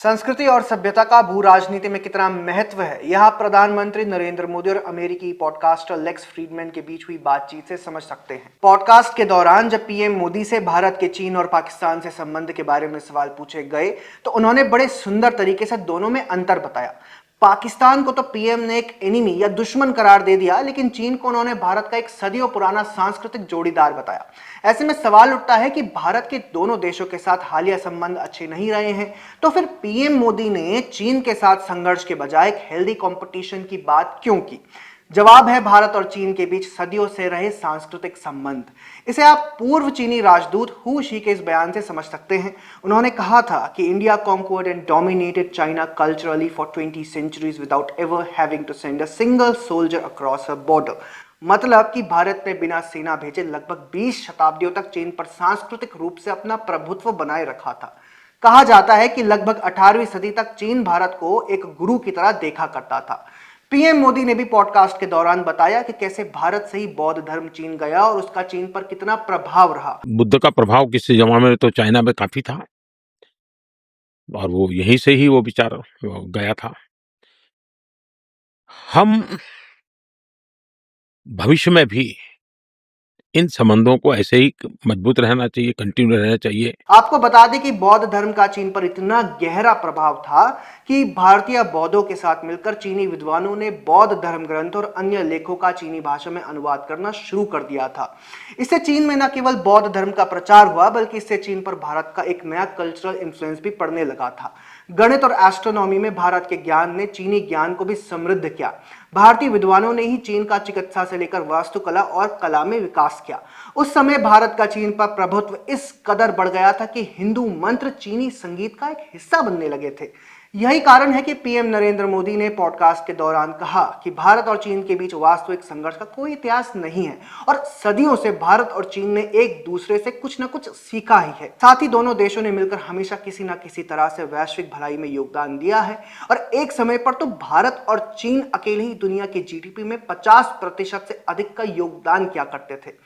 संस्कृति और सभ्यता का भू राजनीति में कितना महत्व है, यह आप प्रधानमंत्री नरेंद्र मोदी और अमेरिकी पॉडकास्टर लेक्स फ्रीडमैन के बीच हुई बातचीत से समझ सकते हैं। पॉडकास्ट के दौरान जब पीएम मोदी से भारत के चीन और पाकिस्तान से संबंध के बारे में सवाल पूछे गए तो उन्होंने बड़े सुंदर तरीके से दोनों में अंतर बताया। पाकिस्तान को तो पीएम ने एक एनिमी या दुश्मन करार दे दिया, लेकिन चीन को उन्होंने भारत का एक सदियों पुराना सांस्कृतिक जोड़ीदार बताया। ऐसे में सवाल उठता है कि भारत के दोनों देशों के साथ हालिया संबंध अच्छे नहीं रहे हैं, तो फिर पीएम मोदी ने चीन के साथ संघर्ष के बजाय एक हेल्दी कंपटीशन की बात क्यों की? जवाब है भारत और चीन के बीच सदियों से रहे सांस्कृतिक संबंध। इसे आप पूर्व चीनी राजदूत हु शी के इस बयान से समझ सकते हैं। उन्होंने कहा था कि India conquered and dominated China culturally for 20 centuries without ever having to send a single soldier across a border. मतलब कि भारत ने बिना सेना भेजे लगभग 20 शताब्दियों तक चीन पर सांस्कृतिक रूप से अपना प्रभुत्व बनाए रखा था। कहा जाता है कि लगभग 18वीं सदी तक चीन भारत को एक गुरु की तरह देखा करता था। पीएम मोदी ने भी पॉडकास्ट के दौरान बताया कि कैसे भारत से ही बौद्ध धर्म चीन गया और उसका चीन पर कितना प्रभाव रहा। बुद्ध का प्रभाव किसी जमाने में तो चाइना में काफी था और वो यहीं से ही वो विचार गया था। हम भविष्य में भी इन संबंधों को ऐसे ही मजबूत रहना चाहिए, कंटिन्यू रहना चाहिए। आपको बता दें कि बौद्ध धर्म का चीन पर इतना गहरा प्रभाव था कि भारतीय बौद्धों के साथ मिलकर चीनी विद्वानों ने बौद्ध धर्म ग्रंथ और अन्य लेखों का चीनी भाषा में अनुवाद करना शुरू कर दिया था। इससे चीन में न केवल बौद्ध धर्म का प्रचार हुआ, बल्कि इससे चीन पर भारत का एक नया कल्चरल इन्फ्लुएंस भी पड़ने लगा था। गणित और एस्ट्रोनॉमी में भारत के ज्ञान ने चीनी ज्ञान को भी समृद्ध किया। भारतीय विद्वानों ने ही चीन का चिकित्सा से लेकर वास्तुकला और कला में विकास किया। उस समय भारत का चीन पर प्रभुत्व इस कदर बढ़ गया था कि हिंदू मंत्र चीनी संगीत का एक हिस्सा बनने लगे थे। यही कारण है कि पीएम नरेंद्र मोदी ने पॉडकास्ट के दौरान कहा कि भारत और चीन के बीच वास्तविक संघर्ष का कोई इतिहास नहीं है और सदियों से भारत और चीन ने एक दूसरे से कुछ न कुछ सीखा ही है। साथ ही दोनों देशों ने मिलकर हमेशा किसी न किसी तरह से वैश्विक भलाई में योगदान दिया है और एक समय पर तो भारत और चीन अकेले ही दुनिया के जीडीपी में 50% से अधिक का योगदान किया करते थे।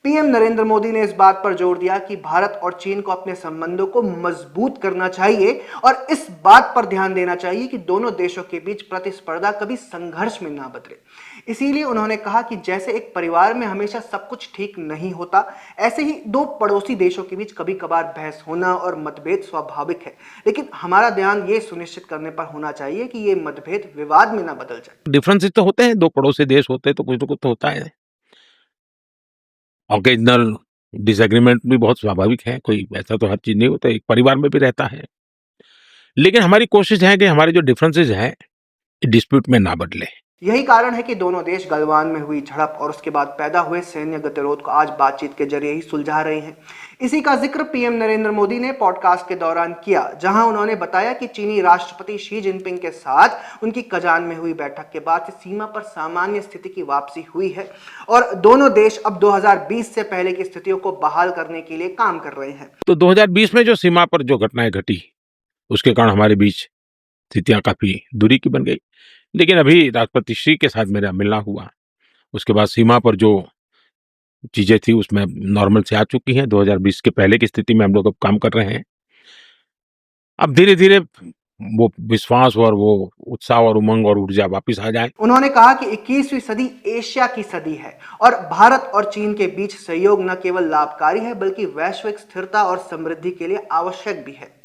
पीएम नरेंद्र मोदी ने इस बात पर जोर दिया कि भारत और चीन को अपने संबंधों को मजबूत करना चाहिए और इस बात पर ध्यान देना चाहिए कि दोनों देशों के बीच प्रतिस्पर्धा कभी संघर्ष में ना बदले। इसीलिए उन्होंने कहा कि जैसे एक परिवार में हमेशा सब कुछ ठीक नहीं होता, ऐसे ही दो पड़ोसी देशों के बीच कभी कभार बहस होना और मतभेद स्वाभाविक है, लेकिन हमारा ध्यान ये सुनिश्चित करने पर होना चाहिए कि ये मतभेद विवाद में ना बदल जाए। डिफरेंसेस तो होते हैं, दो पड़ोसी देश होते हैं तो कुछ ना कुछ तो होता है। ऑकेजनल डिसएग्रीमेंट भी बहुत स्वाभाविक है, कोई ऐसा तो हर चीज नहीं होता, एक परिवार में भी रहता है। लेकिन हमारी कोशिश है कि हमारे जो डिफरेंसेस हैं डिस्प्यूट में ना बदले। यही कारण है कि दोनों देश गलवान में हुई झड़प और उसके बाद पैदा हुए सैन्य गतिरोध को आज बातचीत के जरिए ही सुलझा रहे हैं। इसी का जिक्र पीएम नरेंद्र मोदी ने पॉडकास्ट के दौरान किया, जहां उन्होंने बताया कि चीनी राष्ट्रपति शी जिनपिंग के साथ उनकी कजान में हुई बैठक के बाद सीमा पर सामान्य स्थिति की वापसी हुई है और दोनों देश अब 2020 से पहले की स्थितियों को बहाल करने के लिए काम कर रहे हैं। तो 2020 में जो सीमा पर जो घटनाएं घटी उसके कारण हमारे बीच स्थितियां काफी दूरी की बन गई। लेकिन अभी राष्ट्रपति श्री के साथ मेरा मिलना हुआ, उसके बाद सीमा पर जो चीजें थी उसमें नॉर्मल से आ चुकी हैं। 2020 के पहले की स्थिति में हम लोग अब काम कर रहे हैं। अब धीरे धीरे वो विश्वास और वो उत्साह और उमंग और ऊर्जा वापस आ जाए। उन्होंने कहा कि 21वीं सदी एशिया की सदी है और भारत और चीन के बीच सहयोग न केवल लाभकारी है, बल्कि वैश्विक स्थिरता और समृद्धि के लिए आवश्यक भी है।